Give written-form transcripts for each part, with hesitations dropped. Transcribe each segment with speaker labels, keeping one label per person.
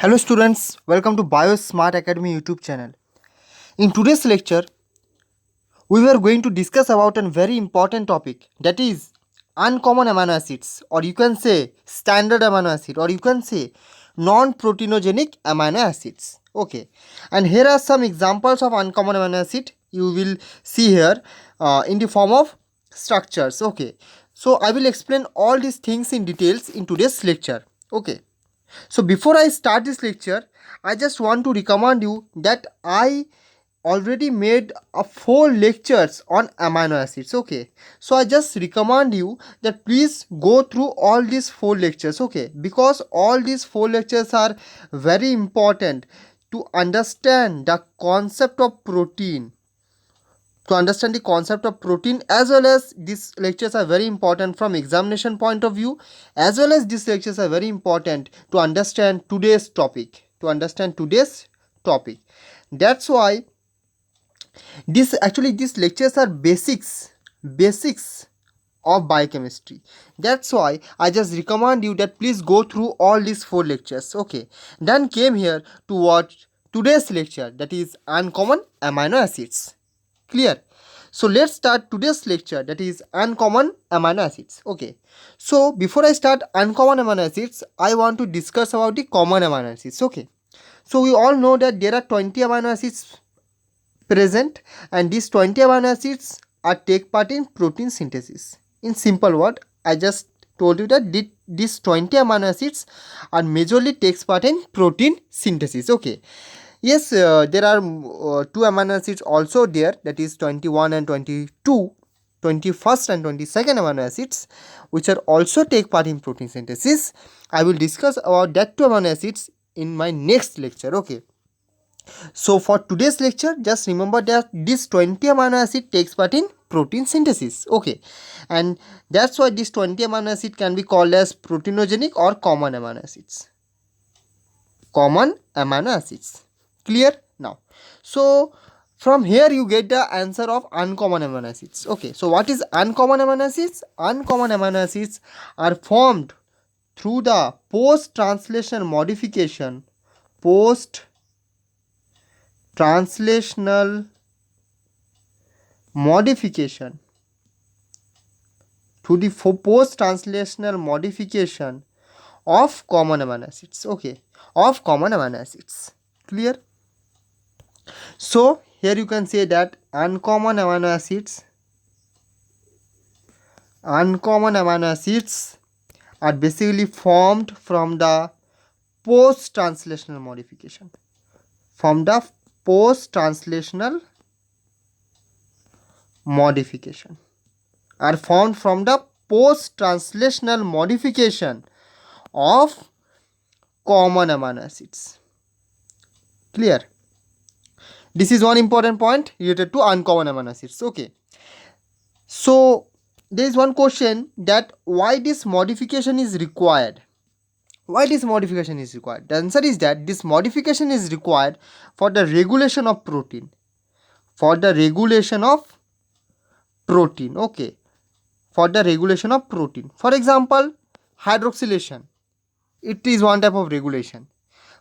Speaker 1: Hello students, welcome to BioSmart Academy YouTube channel. In today's lecture, we were going to discuss about a very important topic, that is uncommon amino acids, or you can say standard amino acid, or you can say non-proteinogenic amino acids. Okay, and here are some examples of uncommon amino acid you will see here in the form of structures. Okay, so I will explain all these things in details in today's lecture. Okay. So before I start this lecture, I just want to recommend you that I already made a 4 lectures on amino acids. Okay, so I just recommend you that please go through all these 4 lectures. Okay, because all these 4 lectures are very important to understand the concept of protein, as well as these lectures are very important from examination point of view, as well as these lectures are very important to understand today's topic. That's why these lectures are basics of biochemistry. That's why I just recommend you that please go through all these 4 lectures. Okay, then came here to watch today's lecture, that is uncommon amino acids. Clear? So let's start today's lecture, that is uncommon amino acids. Okay, so before I start uncommon amino acids, I want to discuss about the common amino acids. Okay, so we all know that there are 20 amino acids present, and these 20 amino acids are take part in protein synthesis. In simple word, I just told you that these 20 amino acids are majorly takes part in protein synthesis. Okay, yes, there are 2 amino acids also there, that is 21 and 22, 21st and 22nd amino acids, which are also take part in protein synthesis. I will discuss about that 2 amino acids in my next lecture. Okay, so for today's lecture, just remember that this 20 amino acid takes part in protein synthesis. Okay, and that's why this 20 amino acid can be called as proteinogenic or common amino acids. Common amino acids. Clear? Now, so from here you get the answer of uncommon amino acids. Okay, so what is uncommon amino acids? Uncommon amino acids are formed through the post-translational modification, post-translational modification, through the post-translational modification of common amino acids. Okay, of common amino acids. Clear? So here you can say that uncommon amino acids are basically formed from the post-translational modification. From the post-translational modification are formed from the post-translational modification of common amino acids. Clear? This is one important point related to uncommon amino acids. Okay, so there is one question that why this modification is required. Why this modification is required? The answer is that this modification is required for the regulation of protein. For the regulation of protein. Okay, for the regulation of protein. For example, hydroxylation. It is one type of regulation.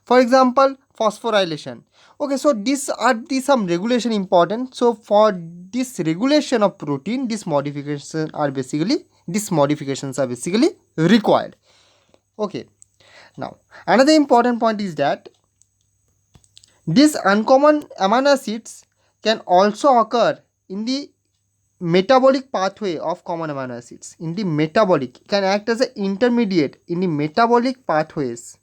Speaker 1: For example, phosphorylation. Okay, so these are some regulation important. So for this regulation of protein, these modifications are basically required. Okay, now another important point is that these uncommon amino acids can also occur in the metabolic pathway of common amino acids. In the metabolic, can act as an intermediate in the metabolic pathways.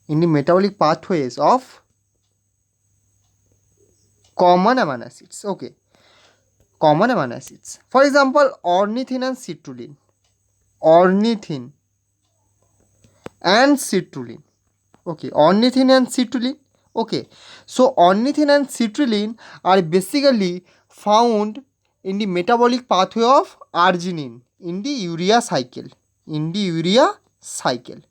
Speaker 1: In the metabolic pathways of common amino acids. Okay, common amino acids. For example, ornithine and citrulline. Ornithine and citrulline. Okay, ornithine and citrulline. Okay, so ornithine and citrulline are basically found in the metabolic pathway of arginine in the urea cycle. In the urea cycle.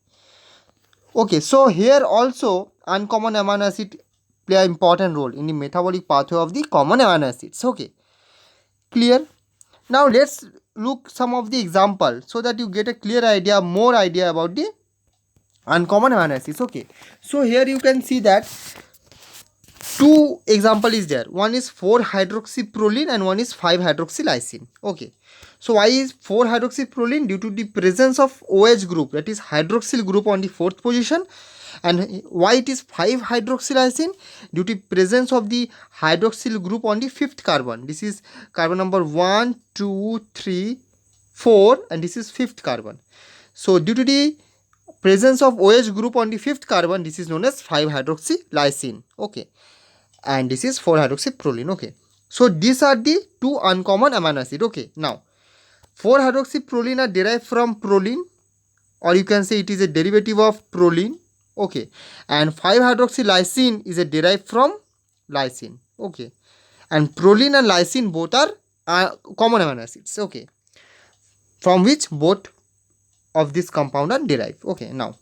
Speaker 1: Okay, so here also uncommon amino acid play an important role in the metabolic pathway of the common amino acids. Okay, clear? Now let's look some of the example so that you get a clear idea, more idea about the uncommon amino acids. Okay, so here you can see that two example is there. One is 4-hydroxyproline and one is 5-hydroxylysine. Okay, so why is 4-hydroxyproline? Due to the presence of OH group, that is hydroxyl group on the 4th position. And why it is 5-hydroxylysine? Due to presence of the hydroxyl group on the 5th carbon. This is carbon number 1 2 3 4 and this is 5th carbon. So due to the presence of OH group on the 5th carbon, this is known as 5-hydroxylysine. Okay, and this is 4-hydroxyproline. Okay, so these are the two uncommon amino acid. Okay, now 4-hydroxyproline are derived from proline, or you can say it is a derivative of proline. Okay, and 5-hydroxylysine is a derived from lysine. Okay, and proline and lysine both are common amino acids. Okay, from which both of this compound are derived. Okay, now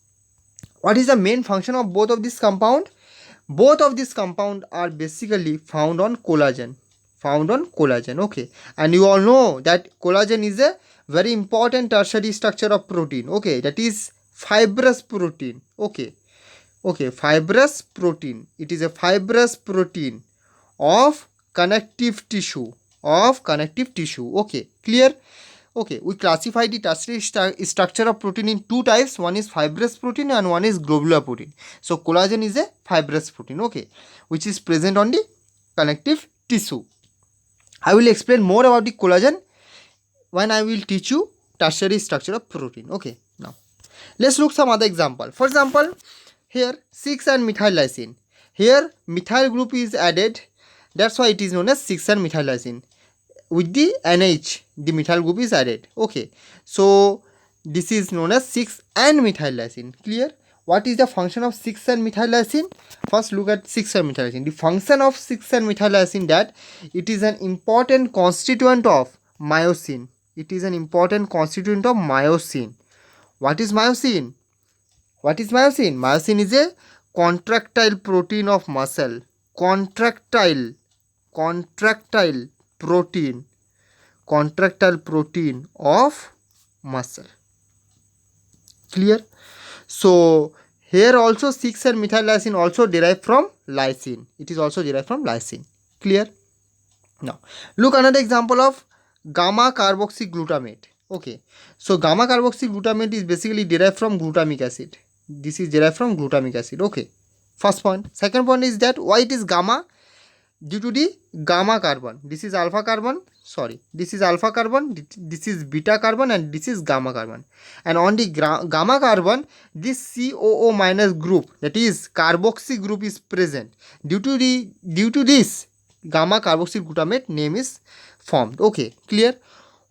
Speaker 1: what is the main function of both of this compound? Both of these compound are basically found on collagen. Okay, and you all know that collagen is a very important tertiary structure of protein. Okay, that is fibrous protein. Okay, fibrous protein. It is a fibrous protein of connective tissue. Okay, clear? Okay, we classify the tertiary structure of protein in two types. One is fibrous protein and one is globular protein. So collagen is a fibrous protein, okay, which is present on the connective tissue. I will explain more about the collagen when I will teach you tertiary structure of protein. Okay, now let's look some other example. For example, here 6 and methyl lysine. Here methyl group is added. That's why it is known as 6 and methyl lysine. With the NH, the methyl group is added. Okay, so this is known as 6 and methyl lysine. Clear? What is the function of 6 and methyl lysine? First look at 6 and methyl lysine. The function of 6 and methyl lysine, that it is an important constituent of myosin. It is an important constituent of myosin. What is myosin? Myosin is a contractile protein of muscle. Contractile protein of muscle. Clear? So here also 6 and methyl lysine also derived from lysine. It is also derived from lysine. Clear? Now look another example of gamma carboxyglutamate. Okay, so gamma carboxyglutamate is basically derived from glutamic acid. This is derived from glutamic acid. Okay, first point. Second point is that why it is gamma? Due to the gamma carbon. This is alpha carbon, this is alpha carbon, this is beta carbon and this is gamma carbon. And on the gamma carbon, this COO minus group, that is carboxy group, is present. Due to this, gamma carboxyglutamate name is formed. Okay, clear?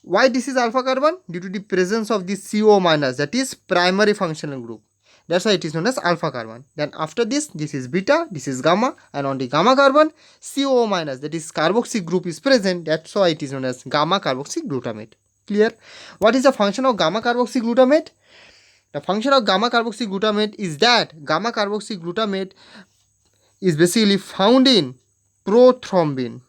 Speaker 1: Why this is alpha carbon? Due to the presence of this CO minus, that is primary functional group. That's why it is known as alpha carbon. Then after this is beta, this is gamma, and on the gamma carbon, COO minus, that is carboxy group, is present. That's why it is known as gamma carboxyglutamate. Clear? What is the function of gamma carboxyglutamate? The function of gamma carboxyglutamate is that gamma carboxyglutamate is basically found in prothrombin.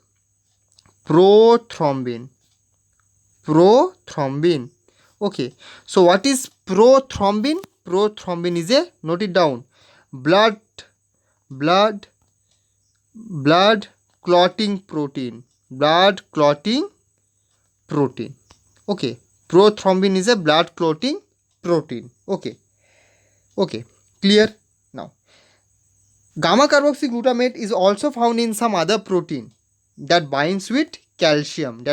Speaker 1: Okay, so what is prothrombin? Prothrombin is a, note it down, blood clotting protein. Okay, prothrombin is a blood clotting protein. Okay, clear? Now gamma carboxyglutamate is also found in some other protein that binds with calcium.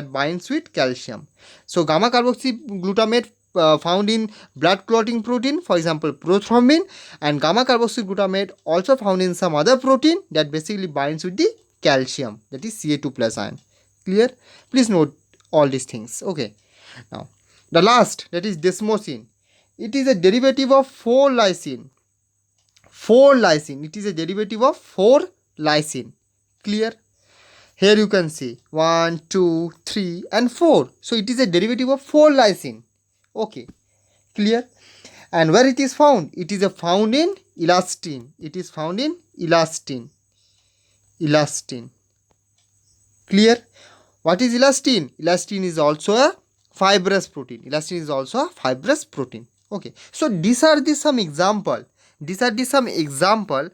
Speaker 1: So gamma carboxyglutamate found in blood clotting protein, for example prothrombin, and gamma carboxyglutamate also found in some other protein that basically binds with the calcium, that is Ca2 plus ion. Clear? Please note all these things. Okay, now the last, that is desmosine. It is a derivative of 4-lysine. It is a derivative of 4-lysine. Clear? Here you can see 1, 2, 3 and 4. So it is a derivative of 4-lysine. Okay, clear? And where it is found? It is found in elastin. Clear? What is elastin? Elastin is also a fibrous protein. Okay, so these are some example These are the some example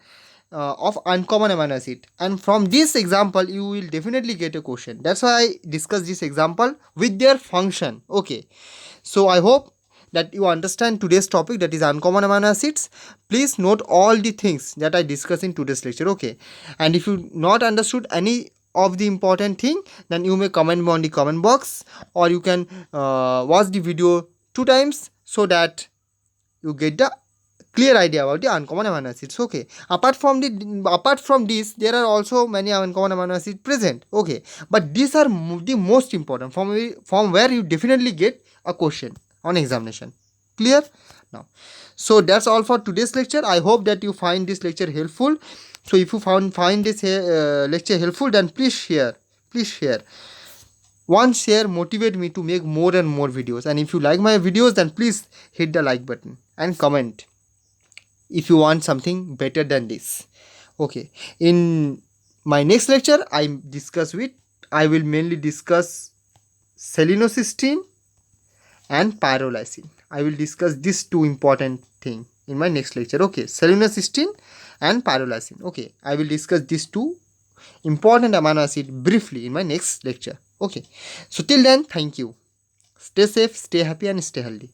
Speaker 1: of uncommon amino acid, and from this example you will definitely get a question. That's why I discuss this example with their function. Okay, so I hope that you understand today's topic, that is uncommon amino acids. Please note all the things that I discuss in today's lecture. Okay, and if you not understood any of the important thing, then you may comment me on the comment box, or you can watch the video 2 times so that you get the clear idea about the uncommon amino acids. Okay, apart from this, there are also many uncommon amino acids present. Okay, but these are the most important, from where you definitely get a question on examination. Clear now? So that's all for today's lecture. I hope that you find this lecture helpful. So if you find this lecture helpful, then please share. One share motivate me to make more and more videos. And if you like my videos, then please hit the like button and comment if you want something better than this. Okay, in my next lecture I will mainly discuss selenocysteine and pyrrolysine. I will discuss these two important thing in my next lecture. Okay, selenocysteine and pyrrolysine. Okay, I will discuss these two important amino acid briefly in my next lecture. Okay, so till then, thank you. Stay safe, stay happy, and stay healthy.